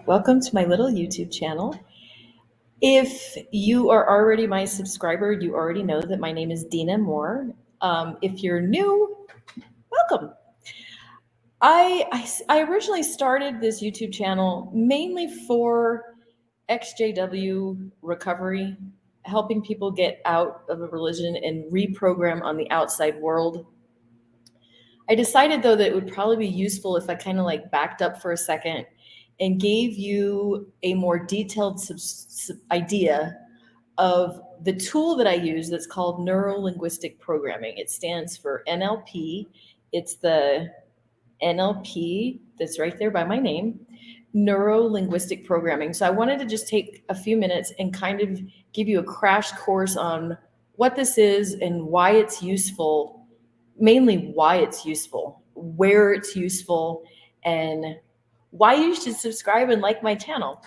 Welcome to my little YouTube channel. If you are already my subscriber, you already know that my name is Dina Moore. If you're new, welcome. I originally started this YouTube channel mainly for XJW recovery, helping people get out of a religion and reprogram on the outside world. I decided though that it would probably be useful if I kind of like backed up for a second and gave you a more detailed idea of the tool that I use that's called NeuroLinguistic programming. It stands for NLP. It's the NLP that's right there by my name, NeuroLinguistic programming. So I wanted to just take a few minutes and kind of give you a crash course on what this is and why it's useful, mainly why it's useful, where it's useful, and why you should subscribe and like my channel.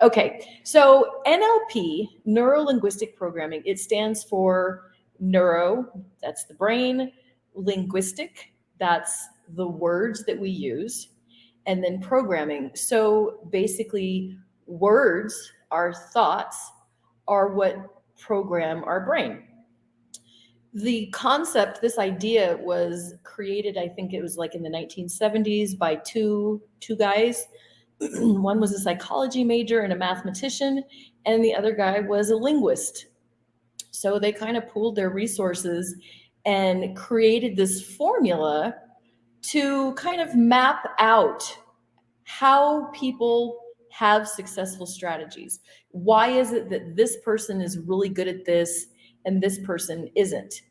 Okay, so NLP, neuro-linguistic programming, it stands for neuro, that's the brain, linguistic, that's the words that we use, and then programming. So basically, words, our thoughts, are what program our brain. The concept, this idea was created, I think it was like in the 1970s by two guys. One was a psychology major and a mathematician, and the other guy was a linguist. So they kind of pooled their resources and created this formula to kind of map out how people have successful strategies. Why is it that this person is really good at this and this person isn't?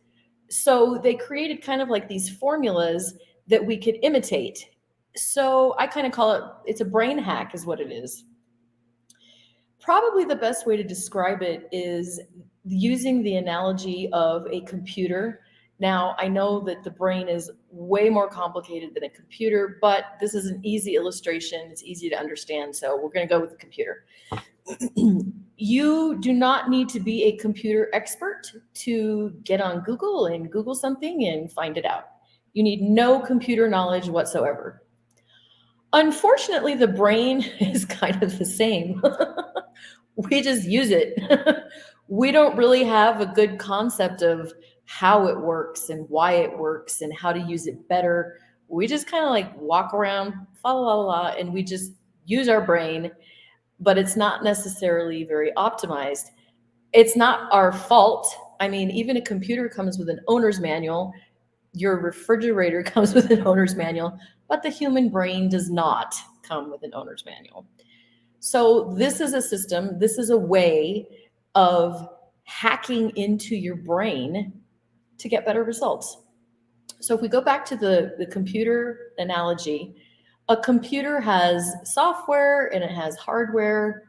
So they created kind of like these formulas that we could imitate. So I kind of call it's a brain hack is what it is. Probably the best way to describe it is using the analogy of a computer. Now, I know that the brain is way more complicated than a computer, but this is an easy illustration. It's easy to understand, so we're going to go with the computer. You do not need to be a computer expert to get on Google and Google something and find it out. You need no computer knowledge whatsoever. Unfortunately, the brain is kind of the same. We just use it. We don't really have a good concept of how it works and why it works and how to use it better. We just kind of like walk around, la la la, and we just use our brain, but it's not necessarily very optimized. It's not our fault. I mean, even a computer comes with an owner's manual. Your refrigerator comes with an owner's manual, but the human brain does not come with an owner's manual. So this is a system, this is a way of hacking into your brain to get better results. So if we go back to the computer analogy, a computer has software and it has hardware,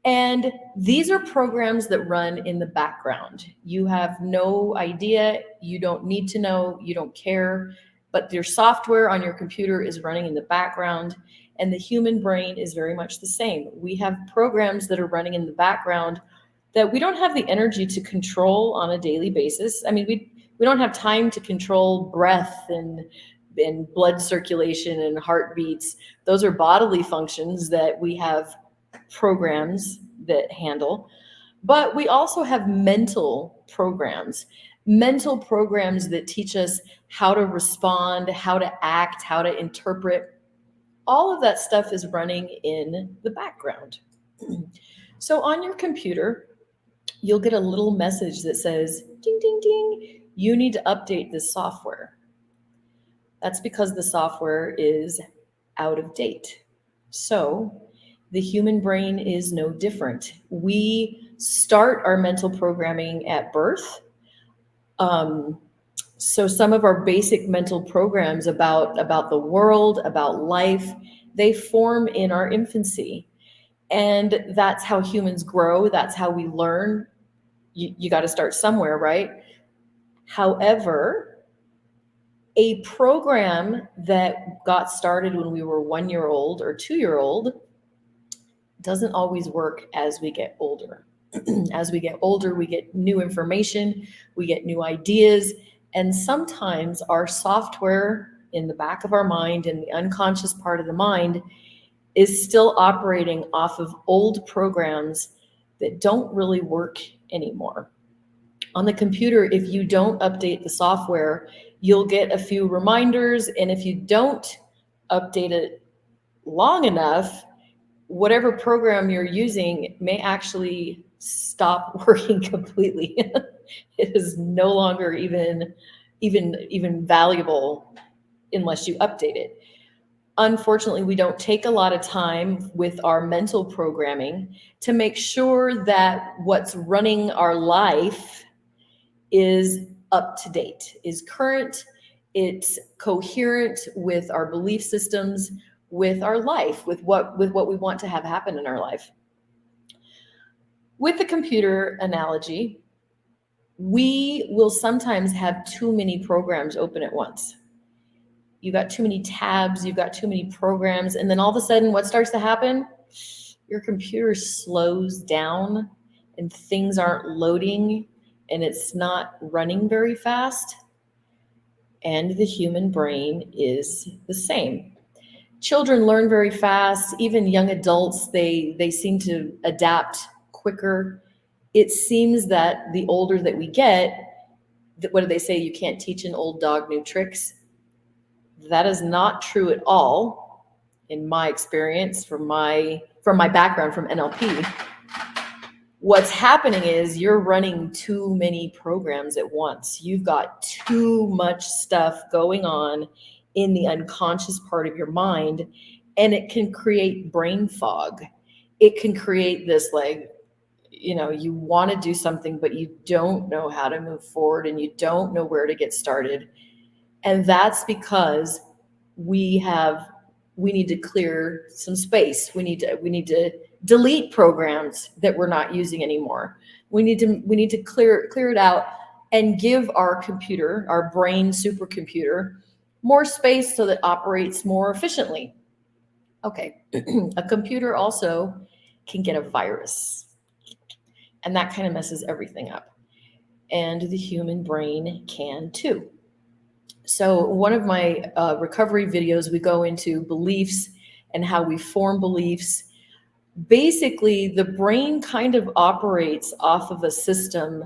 and these are programs that run in the background. You have no idea, you don't need to know, you don't care, but your software on your computer is running in the background, and the human brain is very much the same. We have programs that are running in the background that we don't have the energy to control on a daily basis. I mean, we don't have time to control breath and blood circulation and heartbeats. Those are bodily functions that we have programs that handle. But we also have mental programs that teach us how to respond, how to act, how to interpret. All of that stuff is running in the background. So on your computer, you'll get a little message that says, ding, ding, ding, you need to update this software. That's because the software is out of date. So the human brain is no different. We start our mental programming at birth. So some of our basic mental programs about the world, about life, they form in our infancy. And that's how humans grow. That's how we learn. You got to start somewhere, right? However, a program that got started when we were 1 year old or 2 year old doesn't always work as we get older. As we get older, we get new information, we get new ideas, and sometimes our software in the back of our mind, in the unconscious part of the mind, is still operating off of old programs that don't really work anymore. On the computer, if you don't update the software, you'll get a few reminders, and if you don't update it long enough, whatever program you're using may actually stop working completely. It is no longer even valuable unless you update it. Unfortunately, we don't take a lot of time with our mental programming to make sure that what's running our life is up to date, is current, it's coherent with our belief systems, with our life, with what we want to have happen in our life. With the computer analogy, we will sometimes have too many programs open at once. You got too many tabs, you've got too many programs, and then all of a sudden what starts to happen? Your computer slows down and things aren't loading and it's not running very fast. And the human brain is the same. Children learn very fast. Even young adults, they seem to adapt quicker. It seems that the older that we get, what do they say? You can't teach an old dog new tricks. That is not true at all, in my experience, from my background from NLP. What's happening is you're running too many programs at once. You've got too much stuff going on in the unconscious part of your mind, and it can create brain fog. It can create this, like, you want to do something, but you don't know how to move forward and you don't know where to get started. And that's because we need to clear some space. We need to delete programs that we're not using anymore. We need to clear it out and give our computer, our brain supercomputer, more space so that it operates more efficiently. Okay, a computer also can get a virus, and that kind of messes everything up. And the human brain can too. So one of my recovery videos, we go into beliefs and how we form beliefs. Basically, the brain kind of operates off of a system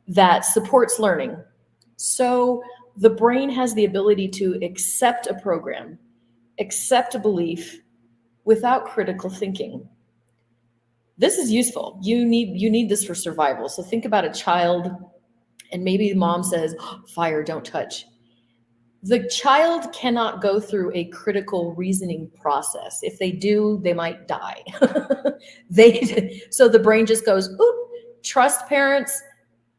that supports learning. So the brain has the ability to accept a program, accept a belief without critical thinking. This is useful. You need this for survival. So think about a child, and maybe the mom says, "Fire, don't touch." The child cannot go through a critical reasoning process. If they do, they might die. So the brain just goes, "Oop, trust parents."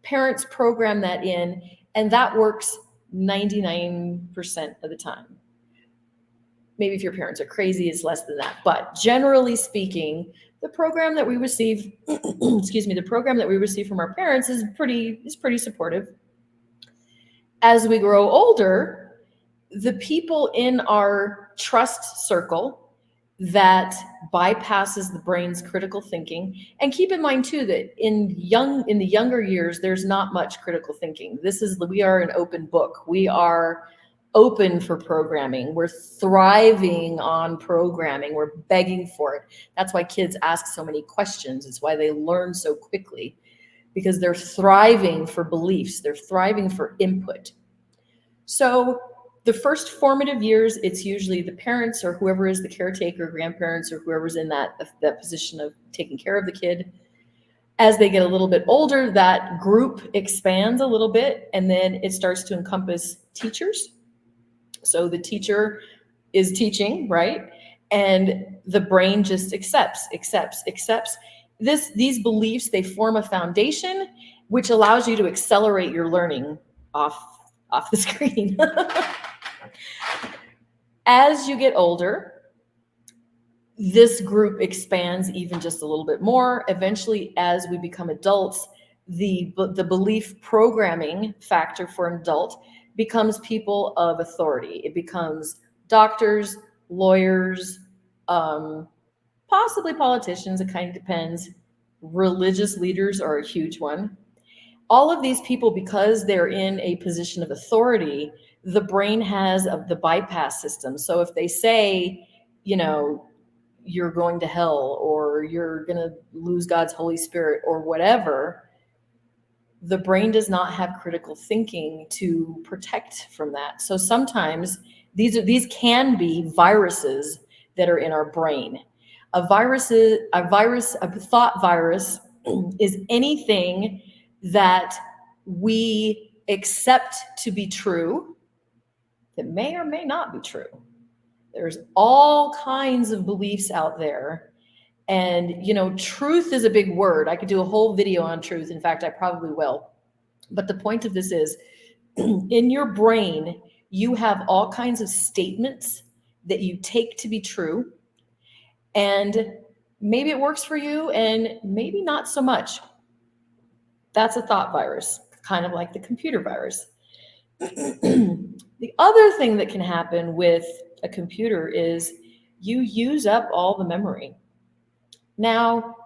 Parents program that in, and that works 99% of the time. Maybe if your parents are crazy, it's less than that. But generally speaking, the program that we receive, the program that we receive from our parents is pretty supportive. As we grow older, the people in our trust circle that bypasses the brain's critical thinking, and keep in mind too that in the younger years, there's not much critical thinking. We are an open book. We are open for programming. We're thriving on programming. We're begging for it. That's why kids ask so many questions. It's why they learn so quickly, because they're thriving for beliefs. They're thriving for input. So the first formative years, it's usually the parents or whoever is the caretaker, grandparents, or whoever's in that position of taking care of the kid. As they get a little bit older, that group expands a little bit, and then it starts to encompass teachers. So the teacher is teaching, right? And the brain just accepts. These beliefs, they form a foundation, which allows you to accelerate your learning off the screen. As you get older, this group expands even just a little bit more. Eventually, as we become adults, the belief programming factor for an adult becomes people of authority. It becomes doctors, lawyers, possibly politicians. It kind of depends. Religious leaders are a huge one. All of these people, because they're in a position of authority, the brain has the bypass system. So if they say, you're going to hell or you're going to lose God's Holy Spirit or whatever, the brain does not have critical thinking to protect from that. So sometimes these can be viruses that are in our brain. A thought virus is anything that we accept to be true that may or may not be true. There's all kinds of beliefs out there. And, truth is a big word. I could do a whole video on truth. In fact, I probably will. But the point of this is, in your brain, you have all kinds of statements that you take to be true. And maybe it works for you and maybe not so much. That's a thought virus, kind of like the computer virus. The other thing that can happen with a computer is you use up all the memory. Now,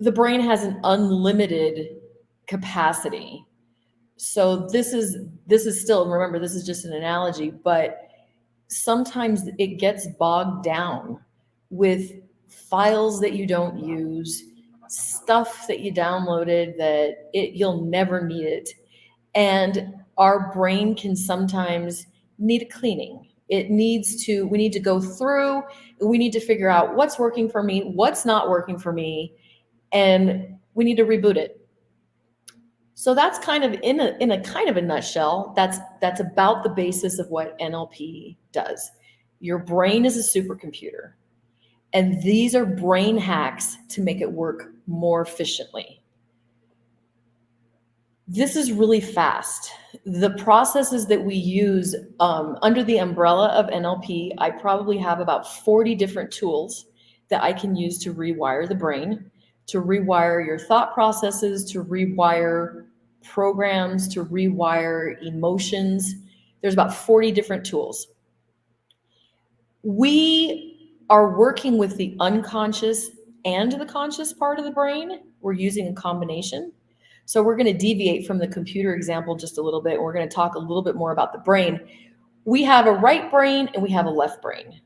the brain has an unlimited capacity. So this is still, remember, this is just an analogy, but sometimes it gets bogged down with files that you don't use, stuff that you downloaded that you'll never need it. And our brain can sometimes need a cleaning. We need to go through, we need to figure out what's working for me, what's not working for me, and we need to reboot it. So that's kind of in a kind of a nutshell, that's about the basis of what NLP does. Your brain is a supercomputer, and these are brain hacks to make it work more efficiently. This is really fast. The processes that we use under the umbrella of NLP, I probably have about 40 different tools that I can use to rewire the brain, to rewire your thought processes, to rewire programs, to rewire emotions. There's about 40 different tools. We are working with the unconscious and the conscious part of the brain. We're using a combination. So we're going to deviate from the computer example just a little bit. We're going to talk a little bit more about the brain. We have a right brain and we have a left brain.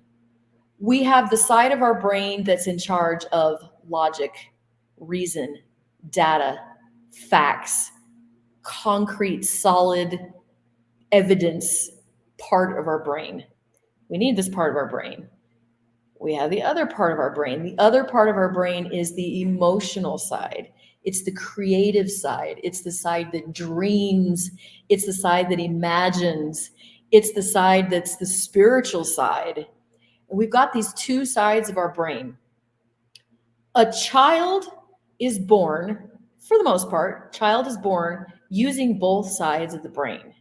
We have the side of our brain that's in charge of logic, reason, data, facts, concrete, solid evidence part of our brain. We need this part of our brain. We have the other part of our brain. The other part of our brain is the emotional side. It's the creative side. It's the side that dreams. It's the side that imagines. It's the side that's the spiritual side. And we've got these two sides of our brain. A child is born, for the most part, using both sides of the brain.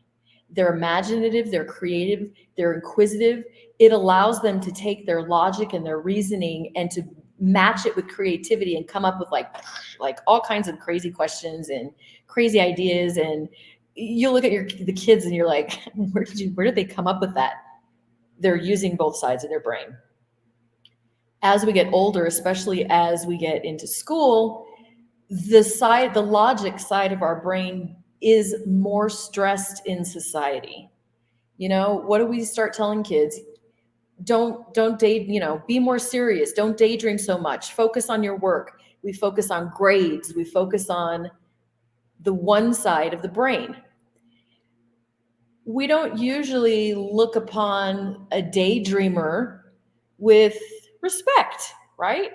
They're imaginative, they're creative, they're inquisitive. It allows them to take their logic and their reasoning and to match it with creativity and come up with like all kinds of crazy questions and crazy ideas. And you look at the kids and you're like, where did they come up with that? They're using both sides of their brain. As we get older, especially as we get into school, the logic side of our brain is more stressed in society. What do we start telling kids? Don't be more serious. Don't daydream so much. Focus on your work. We focus on grades. We focus on the one side of the brain. We don't usually look upon a daydreamer with respect, right?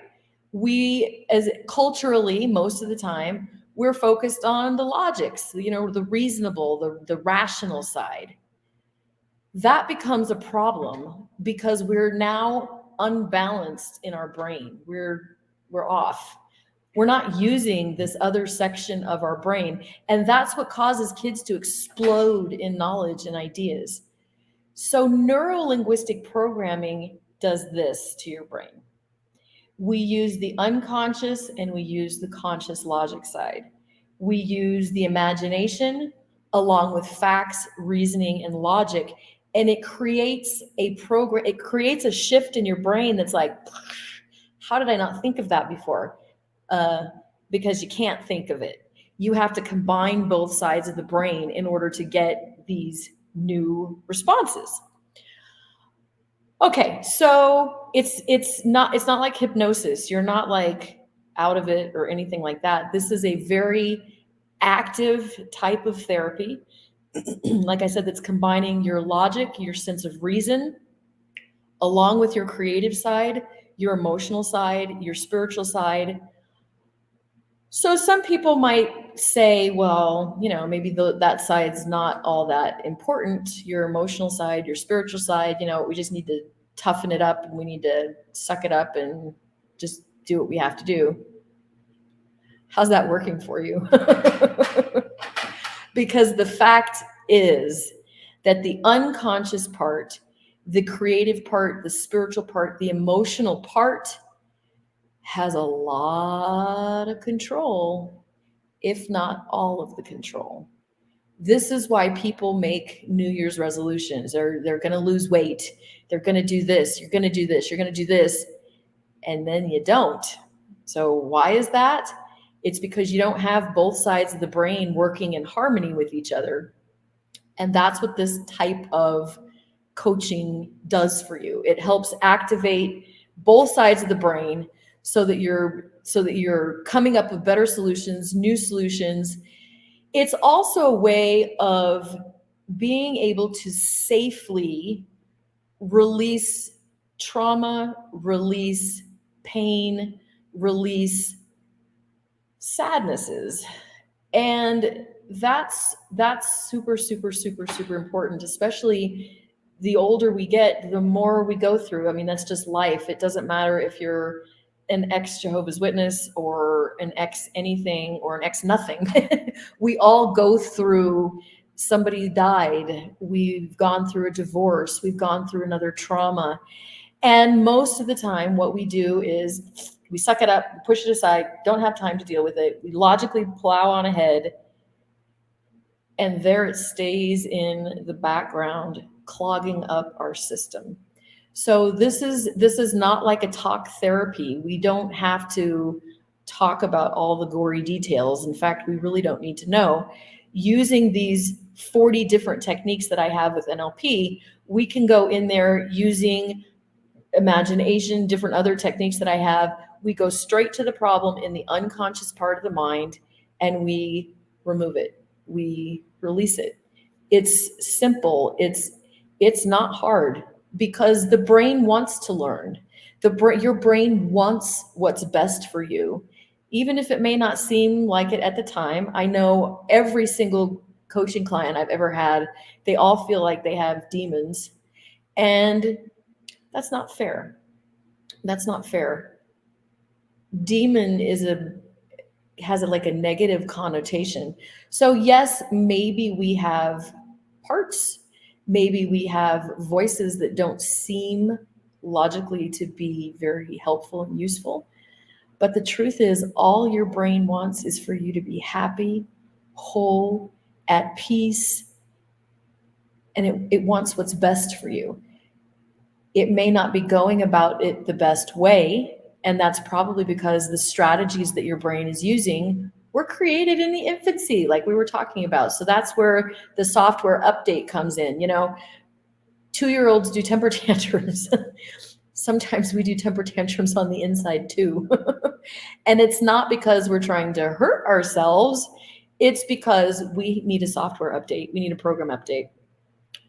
We, as culturally, most of the time, we're focused on the logics, the reasonable, the rational side. That becomes a problem because we're now unbalanced in our brain. We're off. We're not using this other section of our brain. And that's what causes kids to explode in knowledge and ideas. So NeuroLinguistic programming does this to your brain. We use the unconscious and we use the conscious logic side. We use the imagination along with facts, reasoning, and logic. And it creates a shift in your brain that's like, how did I not think of that before? Because you can't think of it. You have to combine both sides of the brain in order to get these new responses. Okay, so it's not like hypnosis. You're not like out of it or anything like that. This is a very active type of therapy. Like I said, that's combining your logic, your sense of reason, along with your creative side, your emotional side, your spiritual side. So some people might say, well, maybe that side's not all that important. Your emotional side, your spiritual side, we just need to toughen it up and we need to suck it up and just do what we have to do. How's that working for you? Because the fact is that the unconscious part, the creative part, the spiritual part, the emotional part has a lot of control, if not all of the control. This is why people make New Year's resolutions. They're going to lose weight. They're going to do this. You're going to do this. You're going to do this. And then you don't. So why is that? It's because you don't have both sides of the brain working in harmony with each other. And that's what this type of coaching does for you. It helps activate both sides of the brain so that you're coming up with better solutions, new solutions. It's also a way of being able to safely release trauma, release pain, release sadnesses. And that's super, super, super, super important, especially the older we get, the more we go through. I mean, that's just life. It doesn't matter if you're an ex Jehovah's Witness or an ex anything or an ex nothing. We all go through, somebody died, we've gone through a divorce, we've gone through another trauma. And most of the time, what we do is we suck it up, push it aside, don't have time to deal with it. We logically plow on ahead, and there it stays in the background, clogging up our system. So this is not like a talk therapy. We don't have to talk about all the gory details. In fact, we really don't need to know. Using these 40 different techniques that I have with NLP, we can go in there using imagination, different other techniques that I have. We go straight to the problem in the unconscious part of the mind and we remove it. We release it. It's simple. It's not hard because the brain wants to learn. Your brain wants what's best for you, even if it may not seem like it at the time. I know every single coaching client I've ever had, they all feel like they have demons, and that's not fair. That's not fair. Demon has like a negative connotation. So yes, maybe we have parts, maybe we have voices that don't seem logically to be very helpful and useful. But the truth is, all your brain wants is for you to be happy, whole, at peace, and it wants what's best for you. It may not be going about it the best way. And that's probably because the strategies that your brain is using were created in the infancy, like we were talking about. So that's where the software update comes in. 2-year-olds do temper tantrums. Sometimes we do temper tantrums on the inside too. And it's not because we're trying to hurt ourselves. It's because we need a software update. We need a program update.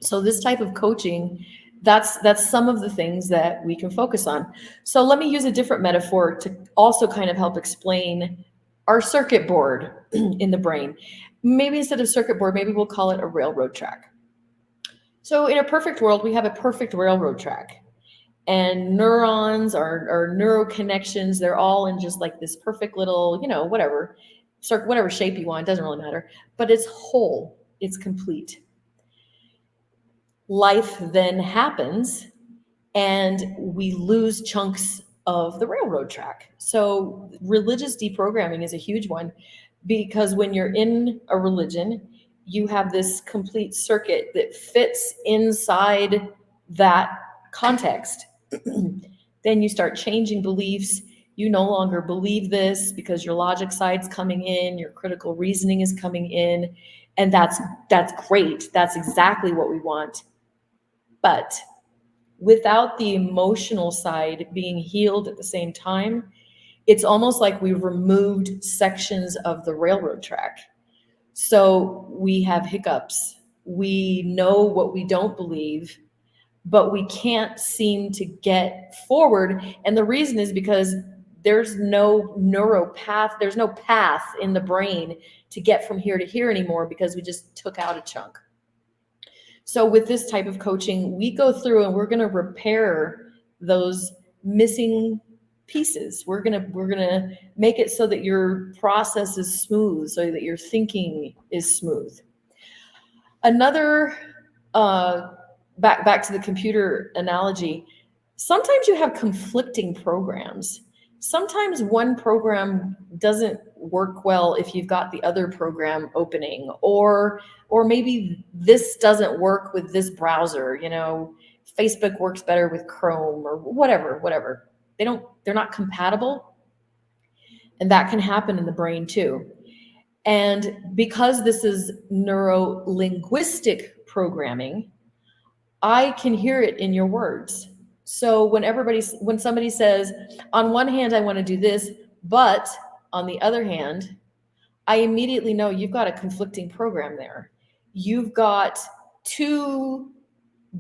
So this type of coaching, that's some of the things that we can focus on. So let me use a different metaphor to also kind of help explain our circuit board in the brain. Maybe instead of circuit board, maybe we'll call it a railroad track. So in a perfect world, we have a perfect railroad track. And neurons or neuro connections, they're all in just like this perfect little, whatever shape you want, it doesn't really matter. But it's whole, it's complete. Life then happens and we lose chunks of the railroad track. So religious deprogramming is a huge one, because when you're in a religion, you have this complete circuit that fits inside that context. Then you start changing beliefs. You no longer believe this because your logic side's coming in, your critical reasoning is coming in, and that's great. That's exactly what we want. But without the emotional side being healed at the same time, it's almost like we've removed sections of the railroad track. So we have hiccups. We know what we don't believe, but we can't seem to get forward. And the reason is because there's no there's no path in the brain to get from here to here anymore because we just took out a chunk. So with this type of coaching, we go through and we're going to repair those missing pieces. We're going to make it so that your process is smooth, so that your thinking is smooth. Another back to the computer analogy, sometimes you have conflicting programs. Sometimes one program doesn't work well if you've got the other program opening, or maybe this doesn't work with this browser. Facebook works better with Chrome, or whatever. They're not compatible. And that can happen in the brain too. And because this is NeuroLinguistic programming, I can hear it in your words. So when somebody says, on one hand, I want to do this, but on the other hand, I immediately know you've got a conflicting program there. You've got two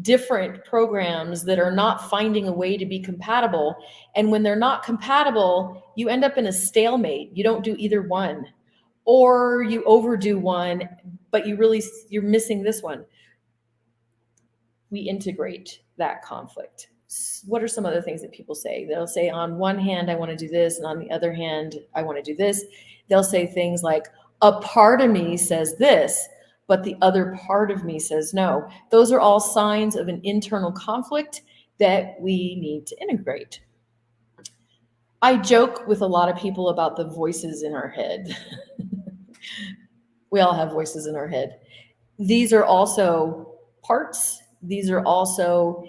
different programs that are not finding a way to be compatible. And when they're not compatible, you end up in a stalemate. You don't do either one, or you overdo one, but you're missing this one. We integrate that conflict. What are some other things that people say? They'll say, on one hand, I want to do this, and on the other hand, I want to do this. They'll say things like, a part of me says this, but the other part of me says no. Those are all signs of an internal conflict that we need to integrate. I joke with a lot of people about the voices in our head. We all have voices in our head. These are also parts. These are also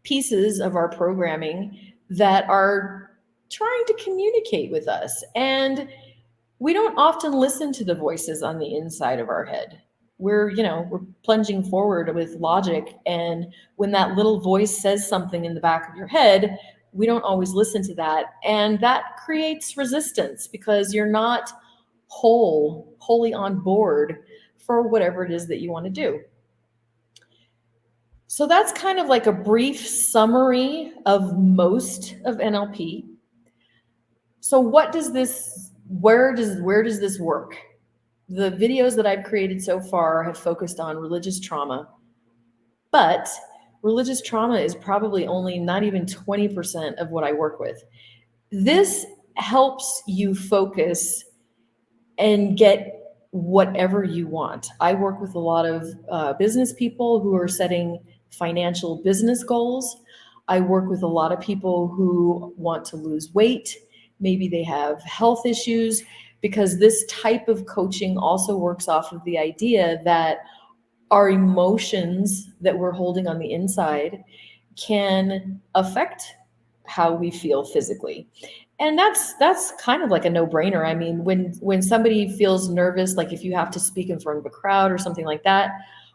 pieces of our programming that are trying to communicate with us. And we don't often listen to the voices on the inside of our head. We're plunging forward with logic. And when that little voice says something in the back of your head, we don't always listen to that. And that creates resistance because you're not wholly on board for whatever it is that you want to do. So that's kind of like a brief summary of most of NLP. So where does this work? The videos that I've created so far have focused on religious trauma, but religious trauma is probably only not even 20% of what I work with. This helps you focus and get whatever you want. I work with a lot of business people who are setting financial business goals. I work with a lot of people who want to lose weight. Maybe they have health issues, because this type of coaching also works off of the idea that our emotions that we're holding on the inside can affect how we feel physically. And that's kind of like a no-brainer. I mean, when somebody feels nervous, like if you have to speak in front of a crowd or something like that,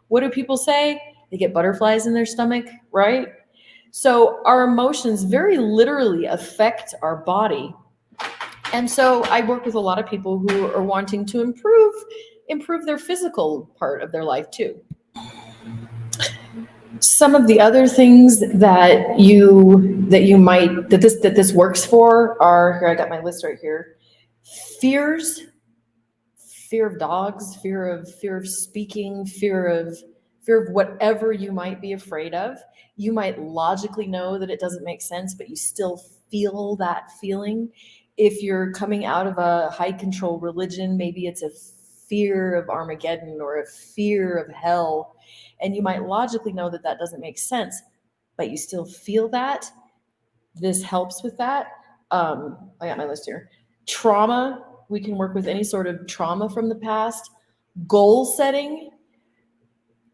what do people say? They get butterflies in their stomach, right? So our emotions very literally affect our body. And so I work with a lot of people who are wanting to improve their physical part of their life too. Some of the other things that this works for are, here, I got my list right here. Fear of dogs, fear of speaking, fear of whatever you might be afraid of. You might logically know that it doesn't make sense, but you still feel that feeling. If you're coming out of a high control religion, maybe it's a fear of Armageddon or a fear of hell, and you might logically know that that doesn't make sense, but you still feel that. This helps with that. I got my list here. Trauma, we can work with any sort of trauma from the past. Goal setting.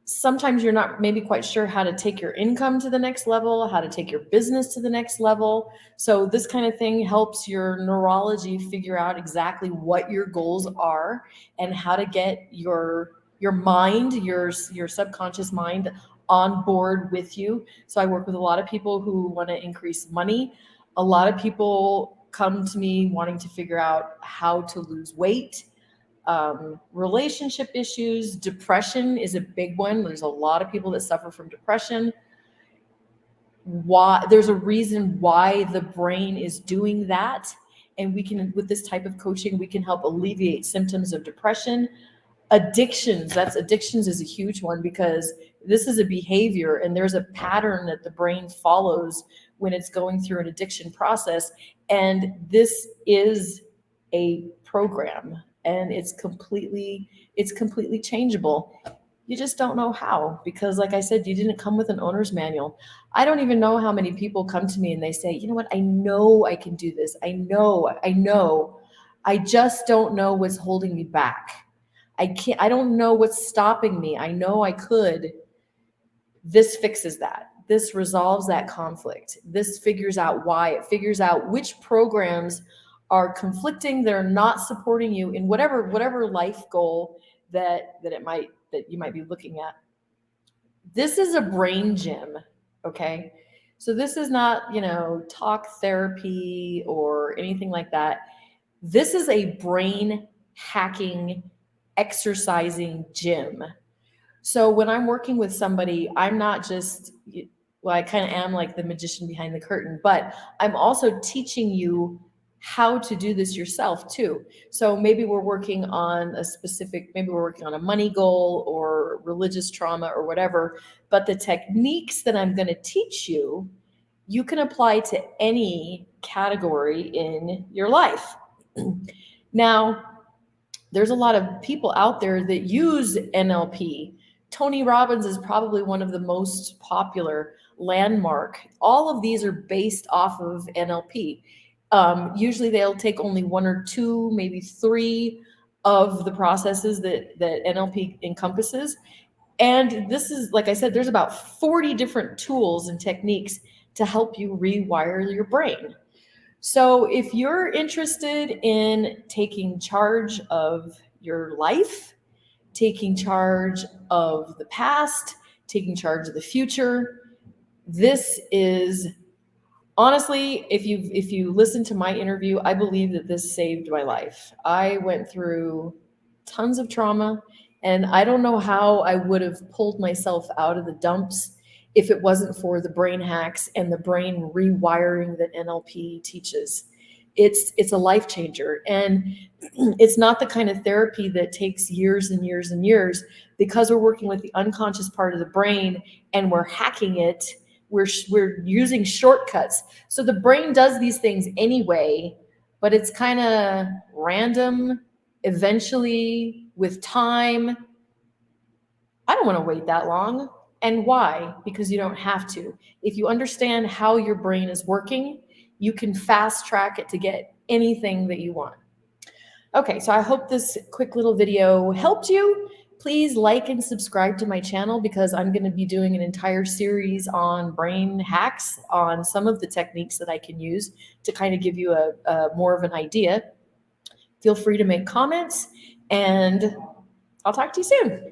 Sometimes you're not maybe quite sure how to take your income to the next level, how to take your business to the next level. So this kind of thing helps your neurology figure out exactly what your goals are and how to get your mind, your subconscious mind on board with you. So I work with a lot of people who want to increase money. A lot of people come to me wanting to figure out how to lose weight. Relationship issues, depression is a big one. There's a lot of people that suffer from depression. Why? There's a reason why the brain is doing that. And we can, with this type of coaching, we can help alleviate symptoms of depression. Addictions is a huge one, because this is a behavior and there's a pattern that the brain follows when it's going through an addiction process. And this is a program, and it's completely changeable. You just don't know how, because like I said, you didn't come with an owner's manual. I don't even know how many people come to me and they say, you know what, I know I can do this. I know. I just don't know what's holding me back. I don't know what's stopping me. I know I could. This fixes that. This resolves that conflict. This figures out why. It figures out which programs are conflicting, they're not supporting you in whatever life goal that you might be looking at. This is a brain gym, okay? So this is not, talk therapy or anything like that. This is a brain hacking, exercising gym. So when I'm working with somebody, I'm not just, well, I kind of am like the magician behind the curtain, but I'm also teaching you how to do this yourself too. So maybe we're working on a money goal or religious trauma or whatever, but the techniques that I'm going to teach you, you can apply to any category in your life. Now, there's a lot of people out there that use NLP. Tony Robbins is probably one of the most popular, landmark. All of these are based off of NLP. Usually they'll take only one or two, maybe three of the processes that NLP encompasses. And this is, like I said, there's about 40 different tools and techniques to help you rewire your brain. So if you're interested in taking charge of your life, taking charge of the past, taking charge of the future, this is honestly, if you listen to my interview, I believe that this saved my life. I went through tons of trauma, and I don't know how I would have pulled myself out of the dumps if it wasn't for the brain hacks and the brain rewiring that NLP teaches. It's a life changer, and it's not the kind of therapy that takes years and years and years, because we're working with the unconscious part of the brain and we're hacking it. We're using shortcuts. So the brain does these things anyway, but it's kind of random. Eventually, with time, I don't want to wait that long. And why? Because you don't have to. If you understand how your brain is working, you can fast track it to get anything that you want. Okay, so I hope this quick little video helped you. Please like and subscribe to my channel, because I'm going to be doing an entire series on brain hacks, on some of the techniques that I can use to kind of give you a more of an idea. Feel free to make comments, and I'll talk to you soon.